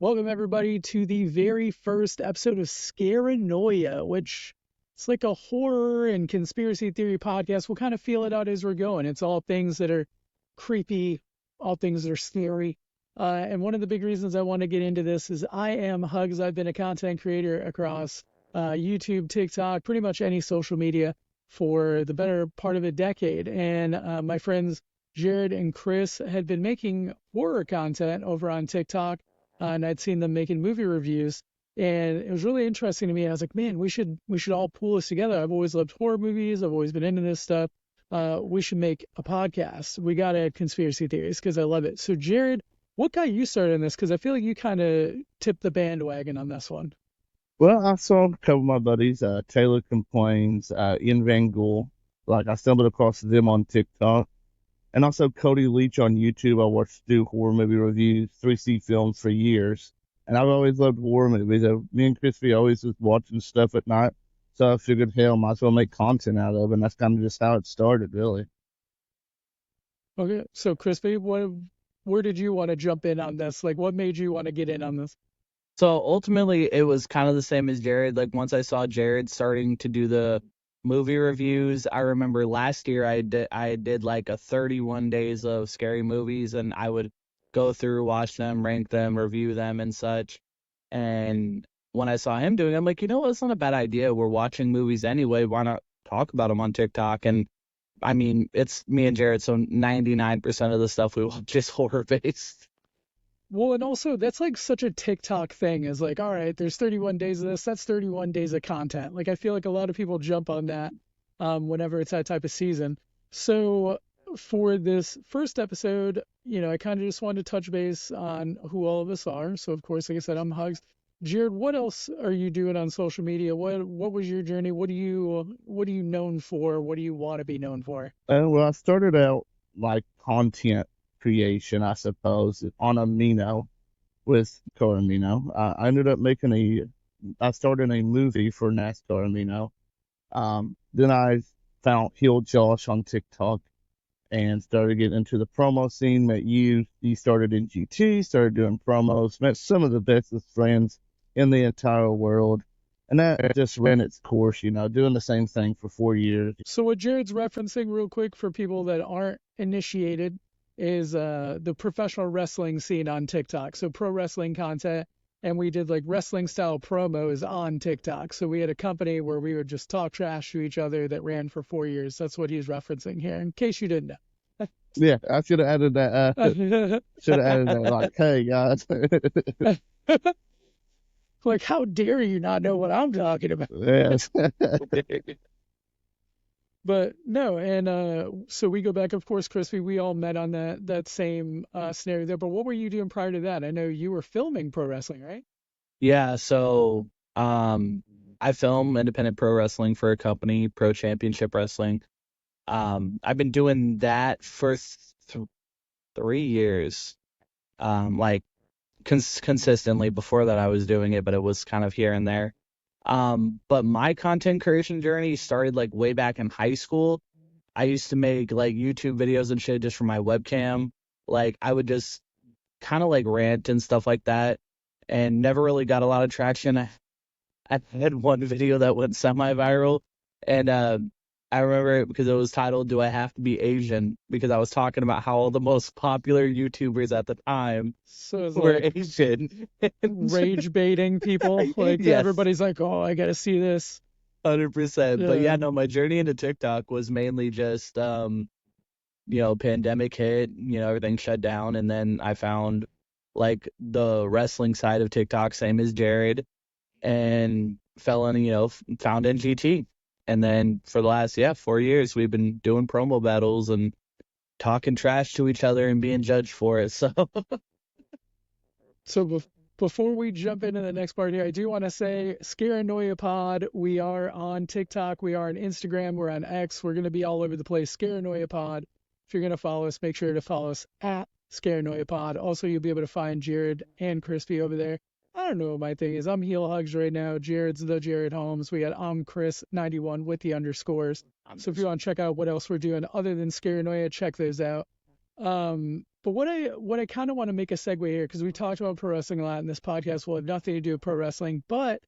Welcome everybody to the very first episode of Scaranoia, which it's like a horror and conspiracy theory podcast. We'll kind of feel it out as we're going. It's all things that are creepy, all things that are scary. And one of the big reasons I want to get into this is I am Hugs. I've been a content creator across YouTube, TikTok, pretty much any social media for the better part of a decade. And my friends Jared and Chris had been making horror content over on TikTok, and I'd seen them making movie reviews, and it was really interesting to me. I was like, man, we should all pull this together. I've always loved horror movies. I've always been into this stuff. We should make a podcast. We got to add conspiracy theories because I love it. So, Jared, what got you started in this? Because I feel like you kind of tipped the bandwagon on this one. Well, I saw a couple of my buddies, Taylor Complains, Ian Van Gool. I stumbled across them on TikTok. And also Cody Leach on YouTube. I watched do horror movie reviews, 3C Films for years. And I've always loved horror movies. Me and Crispy always was watching stuff at night. So I figured, hell, might as well make content out of it. And that's kind of just how it started, really. Okay, so Crispy, where did you want to jump in on this? Like, what made you want to get in on this? So ultimately, it was kind of the same as Jared. Like once I saw Jared starting to do the movie reviews, I remember last year I did like a 31 days of scary movies, and I would go through, watch them, rank them, review them, and such. And when I saw him doing it, I'm like, you know what? It's not a bad idea. We're watching movies anyway. Why not talk about them on TikTok? And I mean, it's me and Jared, so 99% of the stuff we watch is horror based. Well, and also that's like such a TikTok thing is like, all right, there's 31 days of this. That's 31 days of content. Like I feel like a lot of people jump on that whenever it's that type of season. So for this first episode, I kind of just wanted to touch base on who all of us are. So of course, like I said, I'm Hugs. Jared, what else are you doing on social media? What was your journey? What are you known for? What do you want to be known for? Well, I started out like content creation, I suppose, on Amino with Car Amino. I ended up I started a movie for NASCAR Amino. Then I found Heel Josh on TikTok and started getting into the promo scene. Met you. You started in GT, started doing promos, met some of the bestest friends in the entire world. And that just ran its course, doing the same thing for 4 years. So what Jared's referencing real quick for people that aren't initiated is the professional wrestling scene on TikTok. So pro wrestling content, and we did like wrestling style promos on TikTok. So we had a company where we would just talk trash to each other that ran for 4 years. That's what he's referencing here, in case you didn't know. Yeah, I should have added that. Like, hey guys. Like, how dare you not know what I'm talking about? Yes. But no, and so we go back, of course, Crispy, we all met on that same scenario there. But what were you doing prior to that? I know you were filming pro wrestling, right? Yeah, so I film independent pro wrestling for a company, Pro Championship Wrestling. I've been doing that for 3 years, like consistently. Before that, I was doing it, but it was kind of here and there. But my content creation journey started like way back in high school. I used to make like YouTube videos and shit just for my webcam. Like I would just kind of like rant and stuff like that, and never really got a lot of traction. I had one video that went semi-viral, and I remember it because it was titled "Do I Have to Be Asian?" Because I was talking about how all the most popular YouTubers at the time So it's were like Asian. rage baiting people. Like Yes. everybody's like, oh, I gotta see this. 100%. But Yeah. yeah, no, my journey into TikTok was mainly just, pandemic hit, everything shut down. And then I found like the wrestling side of TikTok, same as Jared, and fell in, found NGT. And then for the last, 4 years, we've been doing promo battles and talking trash to each other and being judged for it. So So before we jump into the next part here, I do want to say Scaranoia Pod. We are on TikTok. We are on Instagram. We're on X. We're going to be all over the place. Scaranoia Pod. If you're going to follow us, make sure to follow us at Scaranoia Pod. Also, you'll be able to find Jared and Crispy over there. I don't know what my thing is. I'm Heel Hugs right now. Jared's the Jared Holmes. We got I'm Chris91 with the underscores. So if you want to check out what else we're doing other than Scaranoia, check those out. But But what I kind of want to make a segue here, because we talked about pro wrestling a lot, and this podcast will have nothing to do with pro wrestling, but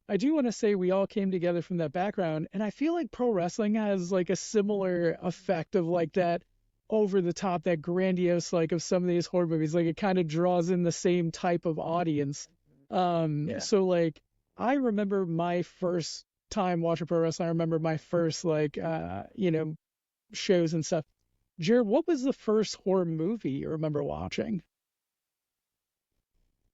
I do want to say we all came together from that background, and I feel like pro wrestling has like a similar effect of like that over the top, that grandiose like of some of these horror movies. Like it kind of draws in the same type of audience. So like I remember my first time watching pro wrestling. I remember my first like shows and stuff. Jared, what was the first horror movie you remember watching?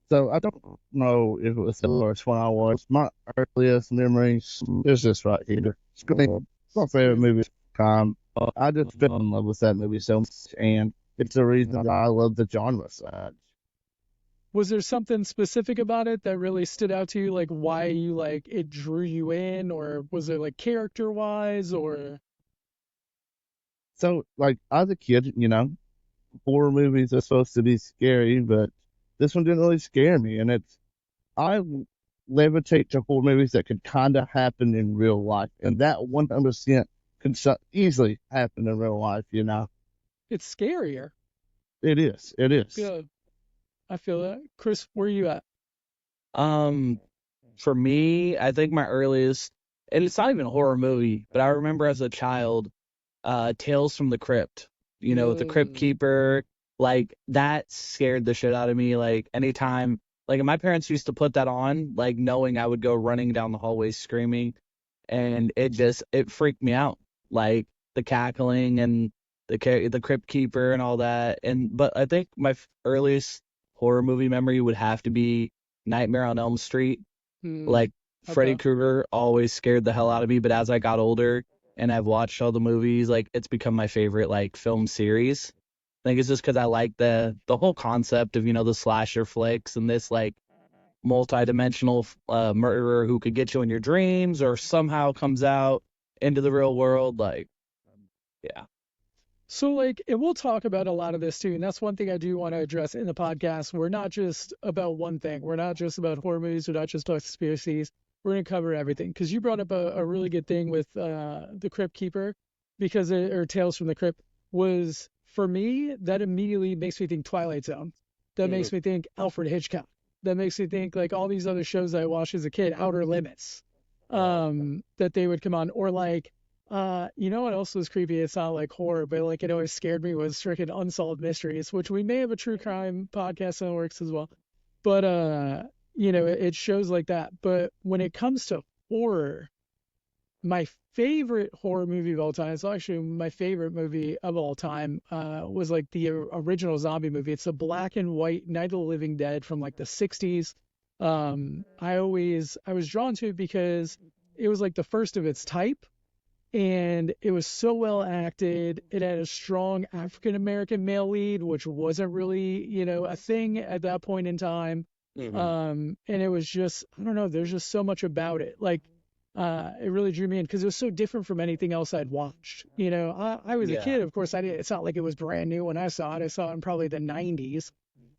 So I don't know if it was the first one I watched. My earliest memories is this right here. Scream. It's my favorite movie of all time. I just fell in love with that movie so much, and it's the reason I love the genre so much. Was there something specific about it that really stood out to you, like why you like it drew you in, or was it like character wise, or? So, like, as a kid, horror movies are supposed to be scary, but this one didn't really scare me. And I levitate to horror movies that could kind of happen in real life. And that 100% could easily happen in real life, It's scarier. It is. It is. Yeah, I feel that. Chris, where are you at? For me, I think my earliest, and it's not even a horror movie, but I remember as a child, Tales from the Crypt, with the Crypt Keeper, like that scared the shit out of me. Like anytime, like my parents used to put that on, like knowing I would go running down the hallway screaming, and it freaked me out, like the cackling and the Crypt Keeper and all that. But I think my earliest horror movie memory would have to be Nightmare on Elm Street. Like Freddy Krueger always scared the hell out of me, but as I got older and I've watched all the movies, like it's become my favorite like film series. I think it's just because I like the whole concept of the slasher flicks and this like multi-dimensional murderer who could get you in your dreams or somehow comes out into the real world. Like, yeah. So like, and we'll talk about a lot of this too, and that's one thing I do want to address in the podcast. We're not just about one thing. We're not just about horror movies. We're not just about conspiracies. We're going to cover everything, because you brought up a really good thing with the Crypt Keeper, or Tales from the Crypt, was, for me, that immediately makes me think Twilight Zone. That makes me think Alfred Hitchcock. That makes me think like all these other shows that I watched as a kid, Outer Limits, that they would come on. Or like, you know what else was creepy? It's not like horror, but like it always scared me, was freaking Unsolved Mysteries, which we may have a true crime podcast that works as well. But it shows like that. But when it comes to horror, my favorite horror movie of all time, it's actually my favorite movie of all time, was like the original zombie movie. It's a black and white Night of the Living Dead from like the 60s. I was drawn to it because it was like the first of its type, and it was so well acted. It had a strong African American male lead, which wasn't really, a thing at that point in time. And it was just, I don't know, there's just so much about it. Like, it really drew me in because it was so different from anything else I'd watched. I was a kid, of course. It's not like it was brand new when I saw it. I saw it in probably the 90s.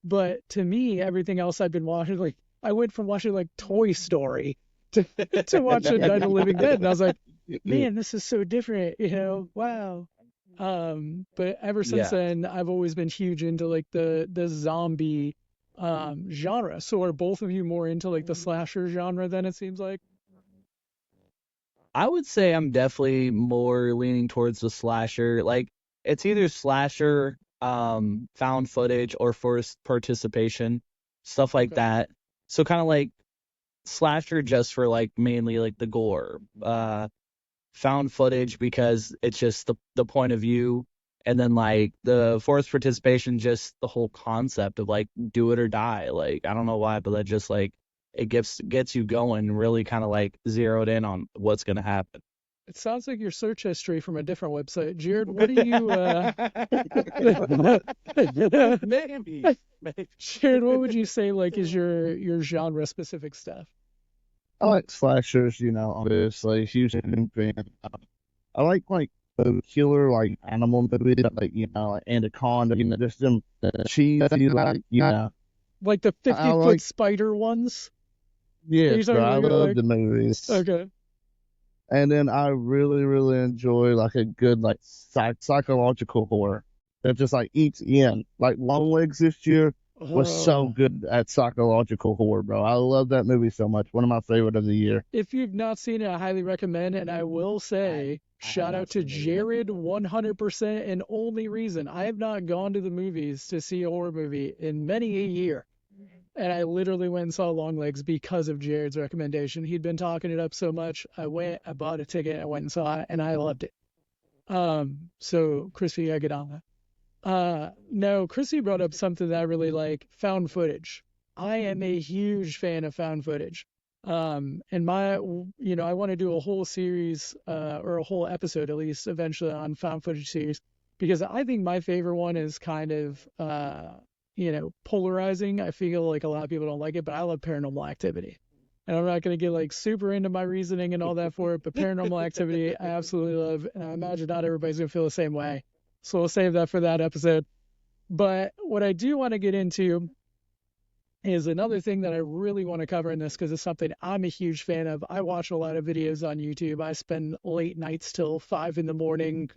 But to me, everything else I'd been watching, like I went from watching like Toy Story to watching Night of the Living Dead, and I was like, man, this is so different. Wow. But ever since then, I've always been huge into like the zombie genre. So are both of you more into like the slasher genre then, it seems like? I would say I'm definitely more leaning towards the slasher. Like it's either slasher, found footage, or forced participation, stuff like that. So kind of like slasher just for like mainly like the gore, found footage because it's just the point of view, and then like the forced participation, just the whole concept of like do it or die. Like I don't know why, but that just like it gets you going, really kind of like zeroed in on what's gonna happen. It sounds like your search history from a different website. Jared, what do you Maybe. Jared, what would you say like is your genre specific stuff? I like slashers, obviously. Huge fan. I like killer, like animal movies, like Anaconda, just them cheesy, like, Like the 50-foot spider ones? Yes, bro, I love the movies. Okay. And then I really, really enjoy like a good like psychological horror. that just like eats in. Like Longlegs this year was so Oh. good at psychological horror, bro. I love that movie so much. One of my favorite of the year. If you've not seen it, I highly recommend. And I will say, I have shout not out to seen it either. Jared, 100%, and only reason I have not gone to the movies to see a horror movie in many a year. And I literally went and saw Longlegs because of Jared's recommendation. He'd been talking it up so much. I went, I bought a ticket, I went and saw it, and I loved it. So Chrissy, I get on that. No, Chrissy brought up something that I really like, found footage. I am a huge fan of found footage. And I want to do a whole series, or a whole episode at least eventually on found footage series, because I think my favorite one is kind of, polarizing. I feel like a lot of people don't like it, but I love Paranormal Activity. And I'm not going to get like super into my reasoning and all that for it, but Paranormal Activity I absolutely love. And I imagine not everybody's going to feel the same way. So we'll save that for that episode. But what I do want to get into is another thing that I really want to cover in this, because it's something I'm a huge fan of. I watch a lot of videos on YouTube. I spend late nights till 5 in the morning,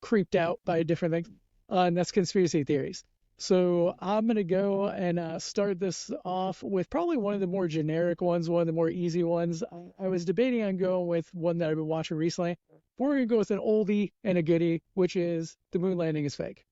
creeped out by different things. And that's conspiracy theories. So I'm going to go and start this off with probably one of the more generic ones, one of the more easy ones. I was debating on going with one that I've been watching recently. We're going to go with an oldie and a goodie, which is the moon landing is fake.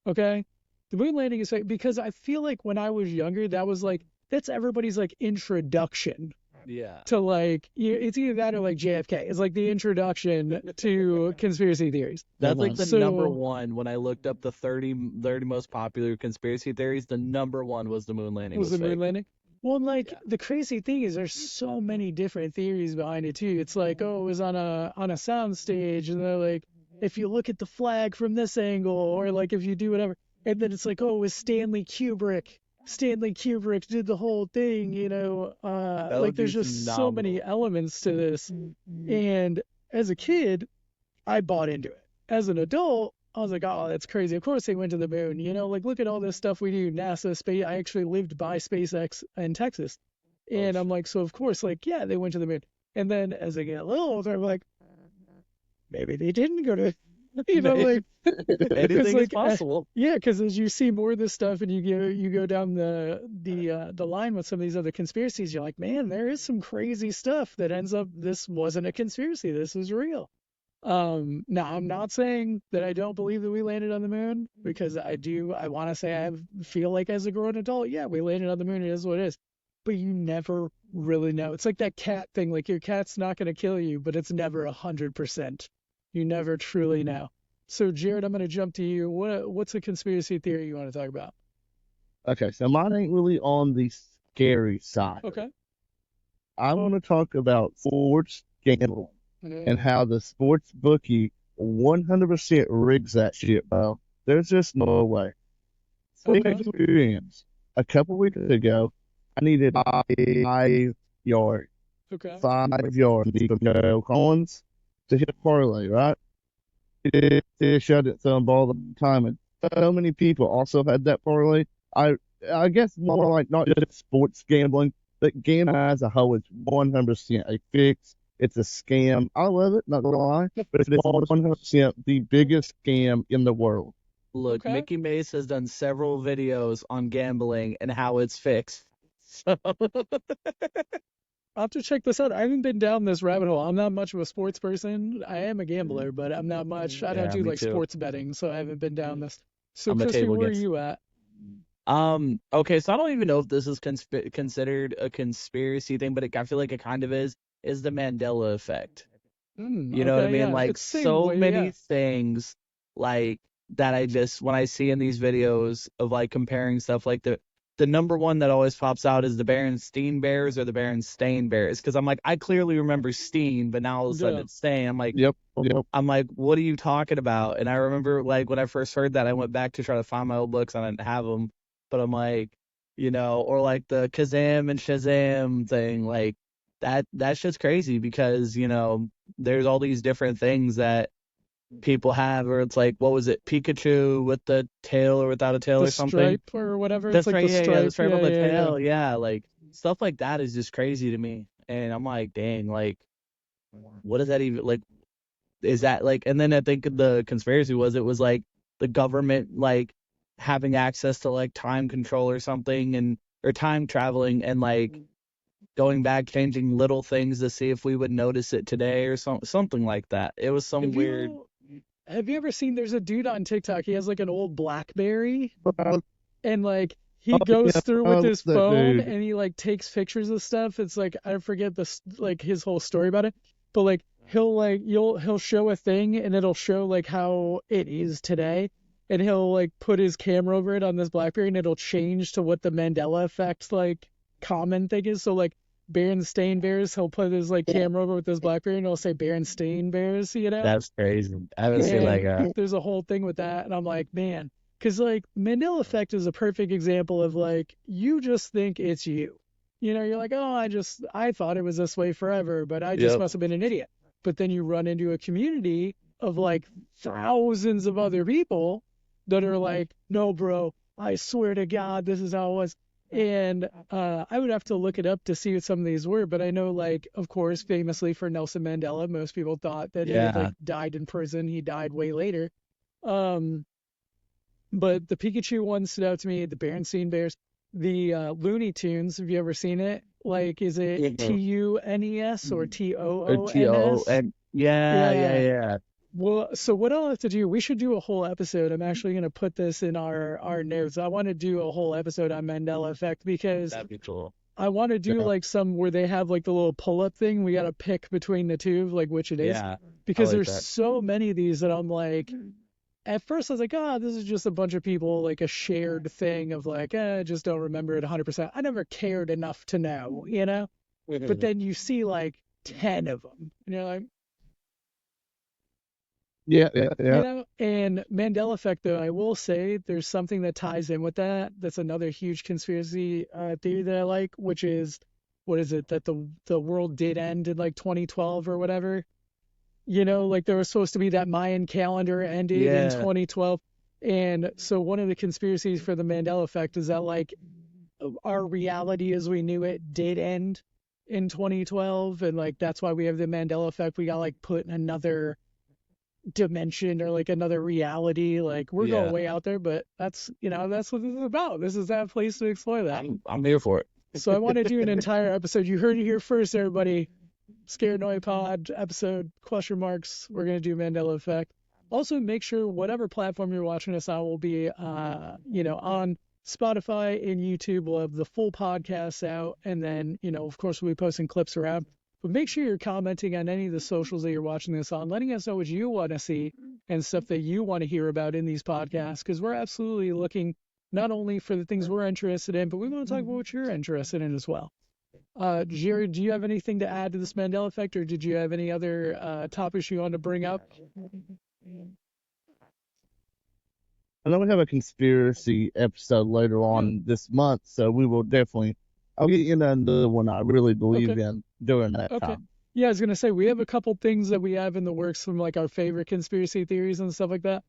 Okay? The moon landing is fake because I feel like when I was younger, that's everybody's like introduction Yeah. to it's either that or like JFK. It's like the introduction to conspiracy theories. That's like the So- number one. When I looked up the 30 most popular conspiracy theories, the number one was the moon landing. Was the moon fake. landing? Well, the crazy thing is there's so many different theories behind it too. It's like, oh, it was on a sound stage, and they're like, if you look at the flag from this angle, or like if you do whatever, and then it's like, oh, it was Stanley Kubrick. Stanley Kubrick did the whole thing, would there's be just so phenomenal. many elements to this. And as a kid, I bought into it. As an adult, I was like, oh, that's crazy. Of course they went to the moon. Look at all this stuff we do. NASA, space. I actually lived by SpaceX in Texas. And I'm like, so of course, yeah, they went to the moon. And then as I get a little older, I'm like, maybe they didn't go to, Anything is like, possible. yeah, because as you see more of this stuff and you go down the line with some of these other conspiracies, you're like, man, there is some crazy stuff that ends up, this wasn't a conspiracy. This is real. Now I'm not saying that I don't believe that we landed on the moon, because I want to say I feel like as a grown adult, yeah, we landed on the moon. It is what it is. But you never really know. It's like that cat thing. Like your cat's not going to kill you, but it's never 100%. You never truly know. So Jared, I'm going to jump to you. What's a conspiracy theory you want to talk about? Okay, so mine ain't really on the scary side. Okay. I want to talk about sports gambling and how the sports bookie 100% rigs that shit, bro. There's just no way. Think Okay. experience. A couple weeks ago, I needed 5 yard, Okay. 5 yard no coins to hit a parlay, right? They shut it some all the time, and so many people also had that parlay. I guess more like not just sports gambling, but gambling as a whole is 100% a fix. It's a scam. I love it, not gonna lie, but it's 100% the biggest scam in the world. Look, Okay. Mickey Mace has done several videos on gambling and how it's fixed. So I'll have to check this out. I haven't been down this rabbit hole. I'm not much of a sports person. I am a gambler, but I'm not much. I don't Yeah, do me like too. sports betting, so I haven't been down this. So I'm a Christy, table where are guest. you at? Okay, so I don't even know if this is considered a conspiracy thing, but I feel like it kind of is the Mandela effect. You know what I Okay, mean? yeah. Like It's the same so way, many yeah. things like that I just when I see in these videos of like comparing stuff, like the number one that always pops out is the Berenstain Bears or the Berenstain Bears, because I'm like, I clearly remember Steen, but now all of a sudden Yeah. it's Stain. Yep. I'm like, what are you talking about? And I remember like when I first heard that, I went back to try to find my old books and I didn't have them, but I'm like, or like the Kazam and Shazam thing, like that's just crazy because, there's all these different things that people have, or it's like, what was it, Pikachu with the tail or without a tail The or something? stripe or whatever. That's It's like right, the yeah, stripe. the stripe on the yeah. tail, yeah, like stuff like that is just crazy to me, and I'm like, dang, like, what is that even like? Is that like? And then I think the conspiracy was it was like the government like having access to like time control or something, or time traveling, and like going back, changing little things to see if we would notice it today or something like that. It was some weird. Have you ever seen, there's a dude on TikTok, he has like an old BlackBerry, and like he goes through with his phone and he like takes pictures of stuff. It's like, I forget this, like his whole story about it, but like he'll show a thing and it'll show like how it is today, and he'll like put his camera over it on this BlackBerry and it'll change to what the Mandela effect like common thing is. So like Berenstain Bears, he'll put his like camera over with his BlackBerry and he'll say Berenstain Bears, you know? That's crazy. I haven't seen like there's a whole thing with that, and I'm like, man, because like Mandela effect is a perfect example of like, you just think it's you. You know, you're like, oh, I thought it was this way forever, but I just must have been an idiot. But then you run into a community of like thousands of other people that are like, no, bro, I swear to God, this is how it was. And I would have to look it up to see what some of these were, but I know, like, of course, famously for Nelson Mandela, most people thought that he had, like, died in prison. He died way later. But the Pikachu one stood out to me, the Berenstain Bears, the Looney Tunes. Have you ever seen it? Like, is it TUNES or TOONS? Yeah. Well, so what I'll have to do, we should do a whole episode. I'm actually going to put this in our notes. I want to do a whole episode on Mandela effect because that'd be cool. I want to do like some where they have like the little pull-up thing. We got to pick between the two, like which it is. Yeah, because there's so many of these that I'm like, at first I was like, this is just a bunch of people, like a shared thing of like, I just don't remember it 100%. I never cared enough to know, you know? But then you see like 10 of them, and you're like, Yeah. You know, and Mandela effect, though, I will say there's something that ties in with that. That's another huge conspiracy theory that I like, which is, what is it, that the world did end in like 2012 or whatever. You know, like there was supposed to be that Mayan calendar ended in 2012. And so one of the conspiracies for the Mandela effect is that like our reality as we knew it did end in 2012. And like that's why we have the Mandela effect. We got like put in another dimension or like another reality. Like we're going way out there, but that's, you know, that's what this is about. This is that place to explore that. I'm here for it. So I want to do an entire episode. You heard it here first, everybody. Scaranoia Pod episode, question marks. We're going to do Mandela effect. Also, make sure whatever platform you're watching us on will be, on Spotify and YouTube. We'll have the full podcast out. And then, you know, of course, we'll be posting clips around. But make sure you're commenting on any of the socials that you're watching this on, letting us know what you want to see and stuff that you want to hear about in these podcasts, because we're absolutely looking not only for the things we're interested in, but we want to talk about what you're interested in as well. Jerry, do you have anything to add to this Mandela effect, or did you have any other topics you want to bring up? I know we have a conspiracy episode later on this month, so we will definitely. I'll get into another one I really believe in during that time. Yeah, I was gonna say we have a couple things that we have in the works from like our favorite conspiracy theories and stuff like that.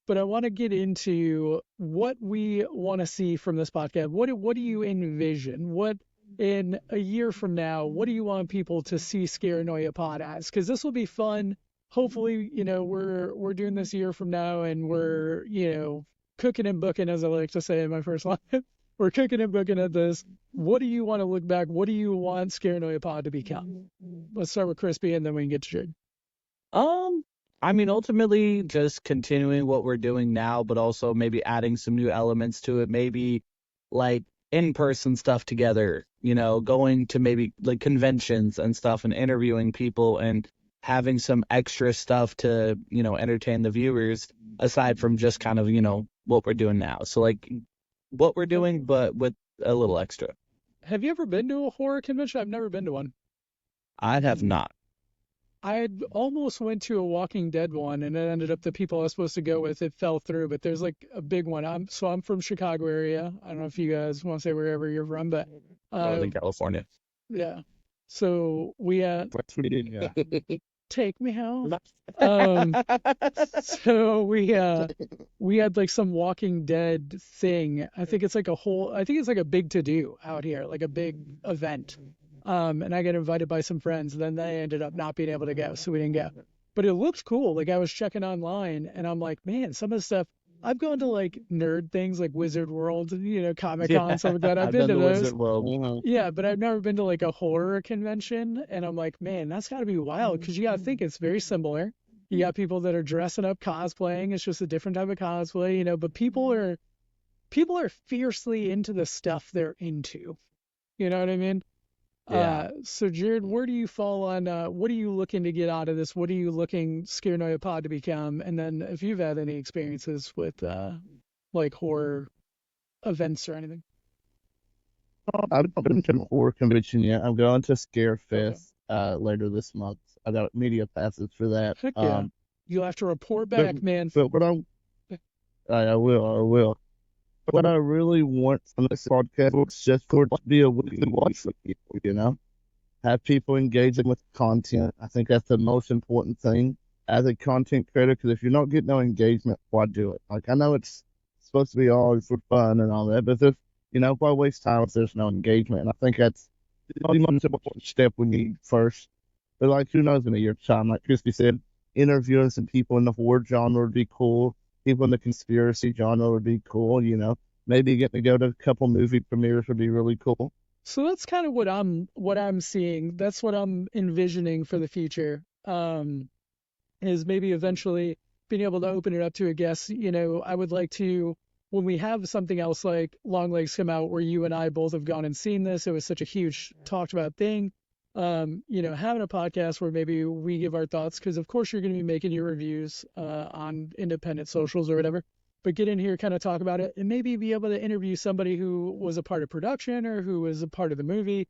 But I want to get into what we want to see from this podcast. What do you envision? What in a year from now? What do you want people to see Scaranoia Pod as? Because this will be fun. Hopefully, you know, we're doing this a year from now, and we're, you know, cooking and booking, as I like to say in my first line. We're cooking and booking at this. What do you want to look back? What do you want Scaranoia Pod to become? Let's start with Crispy, and then we can get to Jared. I mean, ultimately, just continuing what we're doing now, but also maybe adding some new elements to it. Maybe like in-person stuff together. You know, going to maybe like conventions and stuff, and interviewing people, and having some extra stuff to, you know, entertain the viewers aside from just kind of, you know, what we're doing now. So like what we're doing, but with a little extra. Have you ever been to a horror convention? I've never been to one. I have not. I had almost went to a Walking Dead one, and it ended up the people I was supposed to go with, it fell through. But there's like a big one. I'm from Chicago area. I don't know if you guys want to say wherever you're from, but Northern California. Yeah. So we take me home. So we had like some Walking Dead thing. I think it's like a big to-do out here, like a big event. And I got invited by some friends, and then they ended up not being able to go, so we didn't go. but it looked cool. Like I was checking online and I'm like, man, some of the stuff I've gone to like nerd things like Wizard World, Comic Con, stuff like that. I've I've been been to to those. Wizard World. Mhm. Yeah, but I've never been to like a horror convention, and I'm like, man, that's got to be wild because you got to think it's very similar. You got people that are dressing up, cosplaying. It's just a different type of cosplay, but people are fiercely into the stuff they're into. You know what I mean? Yeah. So Jared, where do you fall on what are you looking to get out of this? What are you looking Scaranoia Pod to become? And then if you've had any experiences with like horror events or anything. I've not been to a horror convention yet. I'm going to Scare Okay. Fest later this month. I got media passes for that. Heck yeah. You'll have to report back, man. But what I will. What I really want from this podcast is just for it to be a weekly watch for people, have people engaging with content. I think that's the most important thing as a content creator, because if you're not getting no engagement, why do it? Like, I know it's supposed to be all for fun and all that, but if, why waste time if there's no engagement? And I think that's the most important step we need first. But, like, who knows in a year's time? Like Christy said, interviewing some people in the horror genre would be cool. People in the conspiracy genre would be cool, Maybe getting to go to a couple movie premieres would be really cool. So that's kind of what I'm seeing. That's what I'm envisioning for the future. Is maybe eventually being able to open it up to a guest. I would like to, when we have something else like Long Legs come out, where you and I both have gone and seen this. It was such a huge talked about thing. Having a podcast where maybe we give our thoughts, because of course you're going to be making your reviews on independent socials or whatever. But get in here, kind of talk about it, and maybe be able to interview somebody who was a part of production or who was a part of the movie,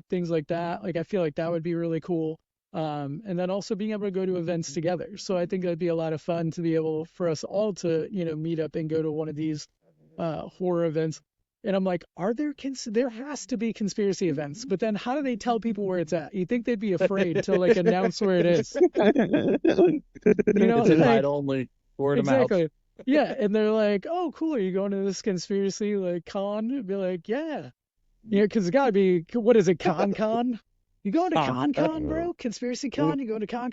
things like that. Like, I feel like that would be really cool. And then also being able to go to events together. So I think that'd be a lot of fun to be able for us all to, meet up and go to one of these horror events. And I'm like, there has to be conspiracy events, but then how do they tell people where it's at? You think they'd be afraid to like announce where it is? It's invite only, word of mouth. Exactly. Yeah, and they're like, "Oh, cool. Are you going to this conspiracy like con?" It'd be like, "Yeah, because it gotta be. What is it, con? You going to con, bro? Conspiracy con? You going to con?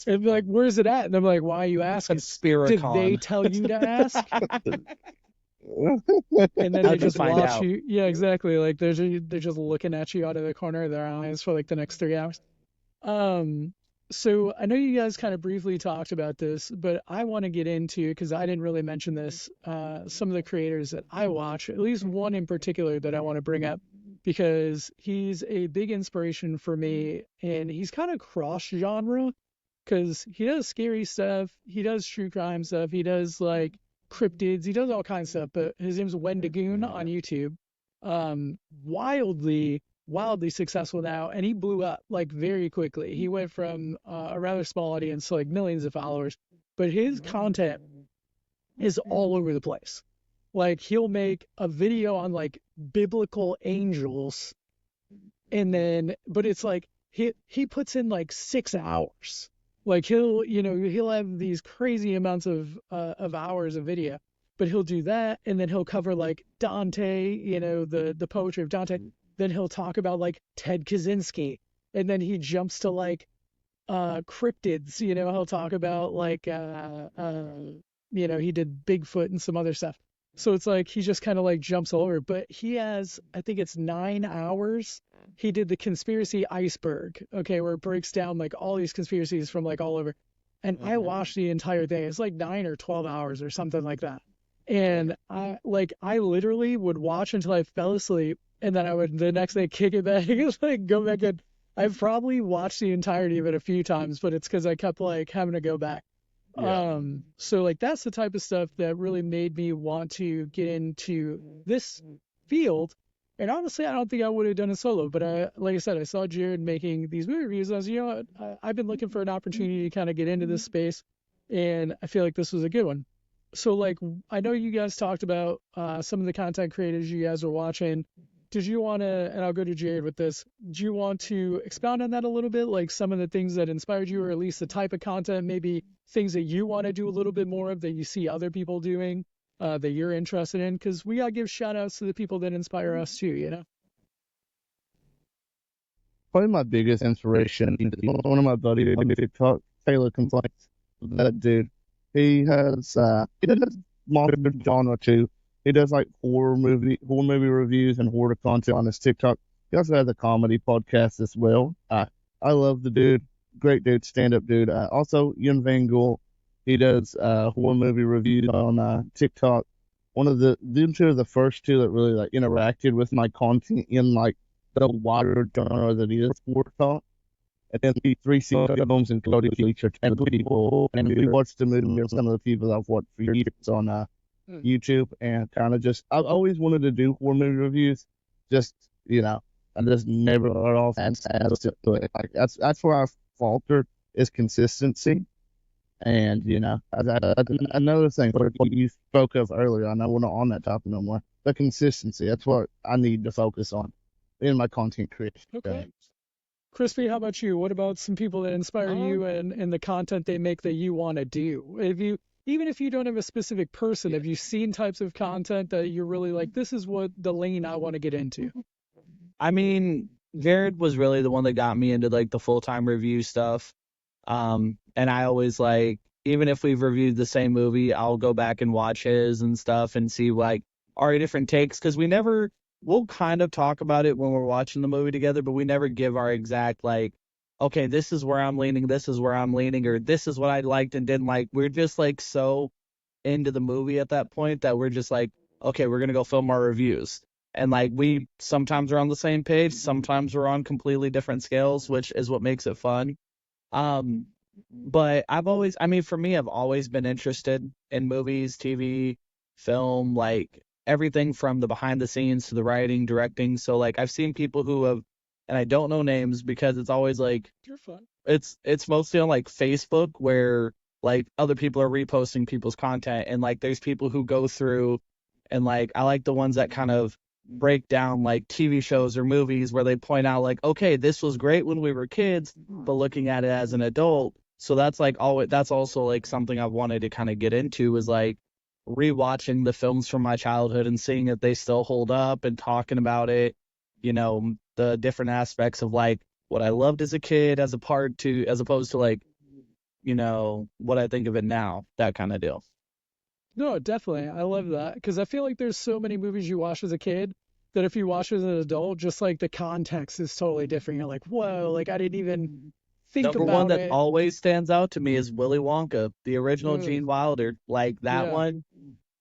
It'd be like, "Where's it at?" And I'm like, "Why are you asking? Did they tell you to ask?" And then they just watch you. Yeah, exactly. Like they're just looking at you out of the corner of their eyes for like the next 3 hours. So I know you guys kind of briefly talked about this, but I want to get into, because I didn't really mention this, some of the creators that I watch, at least one in particular that I want to bring up, because he's a big inspiration for me, and he's kind of cross-genre, because he does scary stuff, he does true crime stuff, he does like cryptids, he does all kinds of stuff, but his name's Wendigoon on YouTube. Wildly successful now, and he blew up like very quickly. He went from a rather small audience to like millions of followers, but his content is all over the place. Like, he'll make a video on like biblical angels, and then but it's like he puts in like 6 hours. Like, he'll have these crazy amounts of hours of video, but he'll do that, and then he'll cover like Dante, the poetry of Dante. Then he'll talk about like Ted Kaczynski, and then he jumps to like cryptids. He'll talk about like he did Bigfoot and some other stuff. So it's like he just kind of like jumps all over. But he has, I think it's 9 hours. He did the conspiracy iceberg, okay, where it breaks down like all these conspiracies from like all over. And I watched the entire thing. It's like 9 or 12 hours or something like that. And I literally would watch until I fell asleep. And then I would the next day kick it back, like go back and I've probably watched the entirety of it a few times, but it's because I kept like having to go back. Yeah. So like that's the type of stuff that really made me want to get into this field. And honestly, I don't think I would have done it solo, but like I said, I saw Jared making these movie reviews. And I was, what, I've been looking for an opportunity to kind of get into this space, and I feel like this was a good one. So like, I know you guys talked about some of the content creators you guys are watching. Did you want to, and I'll go to Jared with this, do you want to expound on that a little bit, like some of the things that inspired you, or at least the type of content, maybe things that you want to do a little bit more of that you see other people doing, that you're interested in? Because we got to give shout outs to the people that inspire us too, Probably my biggest inspiration is one of my buddies on TikTok. Taylor complaints. That dude, he does modern genre too. He does like horror movie reviews and horror content on his TikTok. He also has a comedy podcast as well. I love the dude, great dude, stand up dude. Also, Yun Van Gogh, he does horror movie reviews on TikTok. Them two are the first two that really like interacted with my content in like the wider genre that is horror talk. And then the three films and Cody featured 10 people, and we watched the movie with some of the people I've watched for years on YouTube, and kind of just I've always wanted to do horror movie reviews, just I just never got off and to it. Like that's where I faltered is consistency, and another thing what you spoke of earlier. I know we're not on that topic no more. The consistency. That's what I need to focus on in my content creation. Okay. Crispy, how about you? What about some people that inspire you and the content they make that you want to do? Even if you don't have a specific person, have you seen types of content that you're really like, this is what the lane I want to get into? I mean, Jared was really the one that got me into like the full-time review stuff. And I always like, even if we've reviewed the same movie, I'll go back and watch his and stuff and see like our different takes, because we'll kind of talk about it when we're watching the movie together, but we never give our exact like, okay, this is where I'm leaning, this is where I'm leaning, or this is what I liked and didn't like. We're just like so into the movie at that point that we're just like, okay, we're gonna go film our reviews. And like we sometimes are on the same page, sometimes we're on completely different scales, which is what makes it fun. But for me, I've always been interested in movies, TV, film, like everything from the behind the scenes to the writing, directing. So like I've seen people who have, and I don't know names because it's always like, you're fun. It's mostly on like Facebook where like other people are reposting people's content, and like there's people who go through and like I like the ones that kind of break down like TV shows or movies where they point out like, okay, this was great when we were kids, but looking at it as an adult. So that's like that's also like something I've wanted to kind of get into, is like rewatching the films from my childhood and seeing if they still hold up and talking about it, the different aspects of like what I loved as a kid as opposed to like, what I think of it now, that kind of deal. No, definitely. I love that because I feel like there's so many movies you watch as a kid that if you watch as an adult, just like the context is totally different. You're like, whoa, like I didn't even think Number about one that it. always stands out to me is Willy Wonka, the original Gene Wilder. Like that one.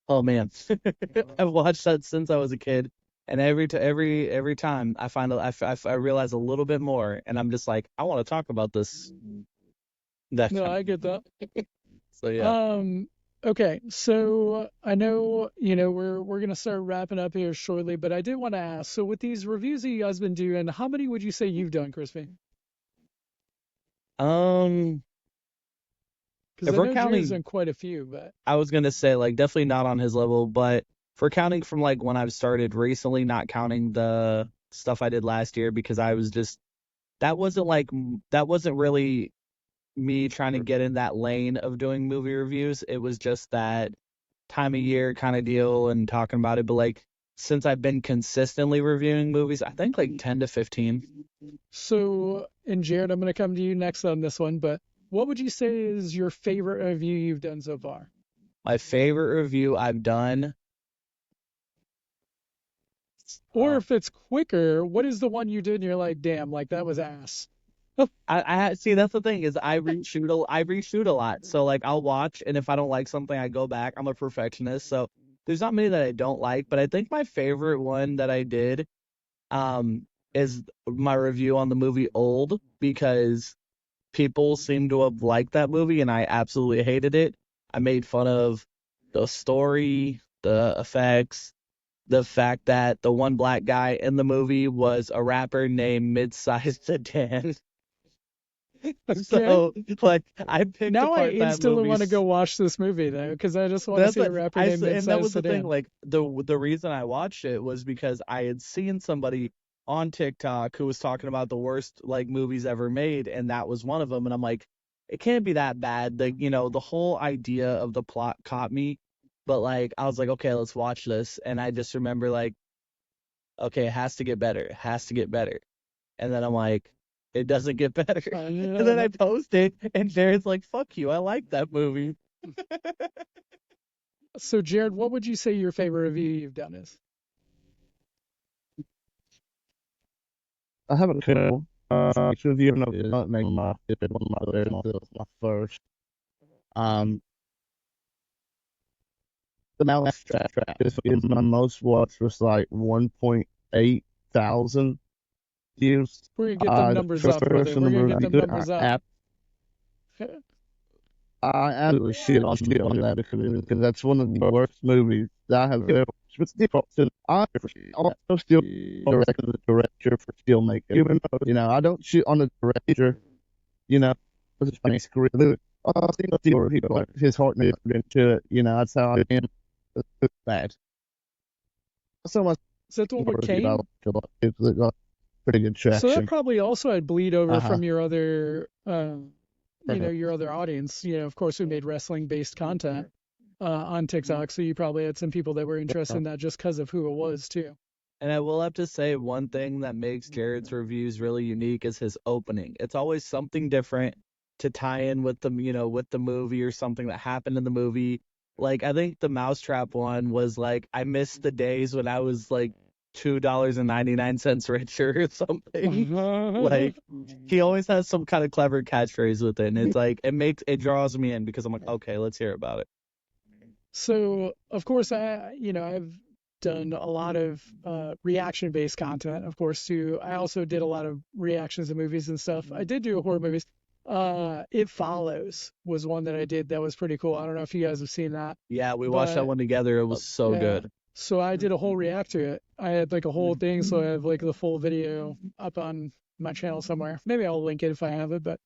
Oh man, I've watched that since I was a kid, and every time I realize a little bit more, and I'm just like, I want to talk about this. I get that. So yeah. Okay, so I know, we're gonna start wrapping up here shortly, but I did want to ask, so with these reviews that you guys been doing, how many would you say you've done, Crispy? Because I know Drew's done quite a few, but I was gonna say like definitely not on his level, but for counting from like when I've started recently, not counting the stuff I did last year, because I was just that wasn't really me trying to get in that lane of doing movie reviews. It was just that time of year kind of deal and talking about it. But like since I've been consistently reviewing movies, I think like 10 to 15. So, and Jared, I'm going to come to you next on this one, but what would you say is your favorite review you've done so far? My favorite review I've done. Or if it's quicker, what is the one you did and you're like, damn, like that was ass? I see, that's the thing is I reshoot a lot. So like I'll watch, and if I don't like something, I go back. I'm a perfectionist, so there's not many that I don't like, but I think my favorite one that I did is my review on the movie Old, because people seem to have liked that movie and I absolutely hated it. I made fun of the story, the effects, the fact that the one black guy in the movie was a rapper named Mid-Sized Sedan. Okay. So, like, I picked now apart I that movie. instantly want to go watch this movie though, because I just want to see a rapper named Mid-Sized Sedan. And that was the thing. Like, the reason I watched it was because I had seen somebody on TikTok who was talking about the worst like movies ever made, and that was one of them. And I'm like, it can't be that bad. The whole idea of the plot caught me, but like, I was like, okay, let's watch this. And I just remember like, okay, it has to get better. It has to get better. And then I'm like, It doesn't get better. And then I post it, and Jared's like, "Fuck you, I like that movie." So, Jared, what would you say your favorite review you've done is? I have a couple. Actually, you know, it's not making my favorite one my first. Um, the Mousetrap is my most watched was like 1.8 thousand views. We're gonna get them numbers up, brother. We're gonna get them numbers up. I absolutely shit on that because that's one of the worst movies that I have ever. It's different. I also still direct the director for still making. You know, I don't shit on the director. You know, it's just funny script. I think people like his heart and into it. You know, that's how I am. It's bad. So much. Is that the one with Kane? It's pretty good traction. So that probably also had bleed over from your other, your other audience. You know, of course, we made wrestling-based content on TikTok, so you probably had some people that were interested in that just because of who it was too. And I will have to say one thing that makes Jared's reviews really unique is his opening. It's always something different to tie in with the, with the movie or something that happened in the movie. Like, I think the Mousetrap one was like, I miss the days when I was like $2.99 richer or something. Like, he always has some kind of clever catchphrase with it, and it's like it draws me in because I'm like, okay, let's hear about it. So, of course, I've done a lot of reaction-based content, of course, too. I also did a lot of reactions to movies and stuff. I did do horror movies. It Follows was one that I did that was pretty cool. I don't know if you guys have seen that. Yeah, we watched that one together. It was so good. So I did a whole react to it. I had like a whole thing, so I have like the full video up on my channel somewhere. Maybe I'll link it if I have it, but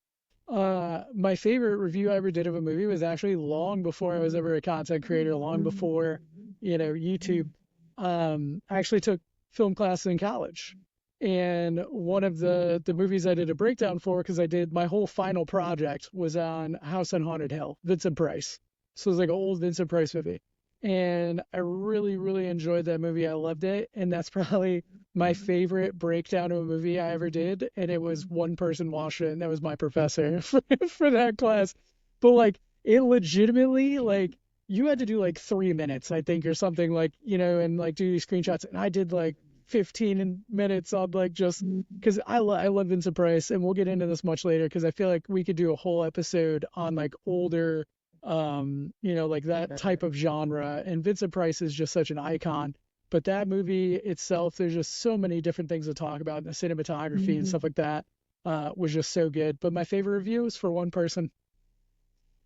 my favorite review I ever did of a movie was actually long before I was ever a content creator, long before, YouTube. I actually took film classes in college. And one of the movies I did a breakdown for, because I did my whole final project was on House on Haunted Hill, Vincent Price. So it was like an old Vincent Price movie. And I really, really enjoyed that movie. I loved it. And that's probably my favorite breakdown of a movie I ever did. And it was one person watched it, and that was my professor for that class. But like, it legitimately, like, you had to do like 3 minutes, I think, or something, like, and like do these screenshots. And I did like 15 minutes on like just because I love Vincent Price, and we'll get into this much later because I feel like we could do a whole episode on like older like that type of genre, and Vincent Price is just such an icon. But that movie itself, there's just so many different things to talk about, and the cinematography and stuff like that was just so good. But my favorite review is for one person.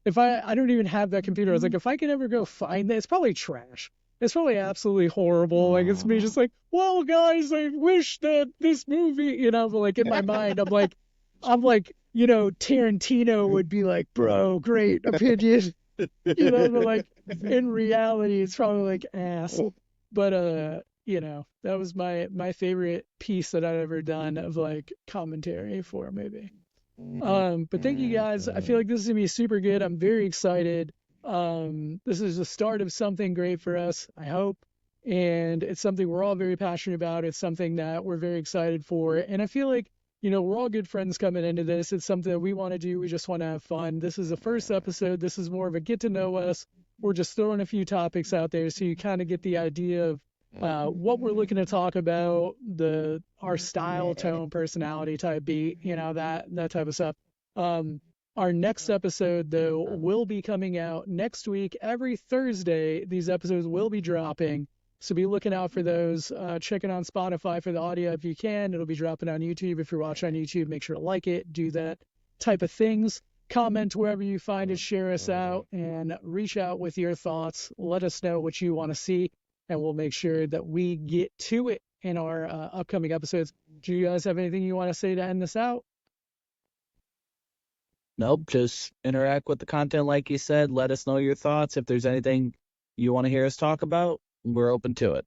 If I don't even have that computer, I was like, if I could ever go find that, it's probably trash. It's probably absolutely horrible. Like, it's me just like, well, guys, I wish that this movie, but like in my mind, I'm like, Tarantino would be like, bro, great opinion, but like in reality, it's probably like ass. But, that was my favorite piece that I've ever done of like commentary for a movie. But thank you guys. I feel like this is gonna be super good. I'm very excited. This is the start of something great for us, I hope. And it's something we're all very passionate about. It's something that we're very excited for. And I feel like, we're all good friends coming into this. It's something that we want to do. We just want to have fun. This is the first episode. This is more of a get to know us. We're just throwing a few topics out there so you kind of get the idea of what we're looking to talk about, our style, tone, personality type beat, that type of stuff. Our next episode, though, will be coming out next week. Every Thursday, these episodes will be dropping. So be looking out for those. Check it on Spotify for the audio if you can. It'll be dropping on YouTube. If you're watching on YouTube, make sure to like it, do that type of things. Comment wherever you find it, share us out, and reach out with your thoughts. Let us know what you want to see, and we'll make sure that we get to it in our upcoming episodes. Do you guys have anything you want to say to end this out? Nope, just interact with the content like you said. Let us know your thoughts. If there's anything you want to hear us talk about, we're open to it.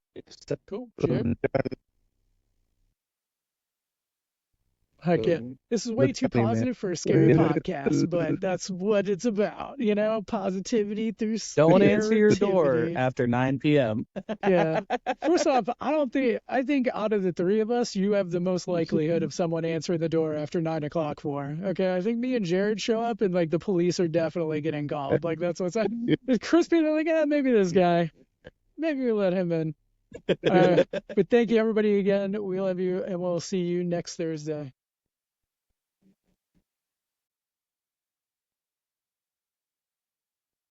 Cool. Sure. Heck yeah. This is way too Teddy Man. positive for a scary podcast, but that's what it's about, positivity through Don't answer your door scare-tivity. after 9 p.m. Yeah. First off, I think out of the three of us, you have the most likelihood of someone answering the door after 9 o'clock for. Okay. I think me and Jared show up and like the police are definitely getting called. Like that's what's Chris being like, maybe this guy. Maybe we let him in. But thank you everybody again. We love you and we'll see you next Thursday.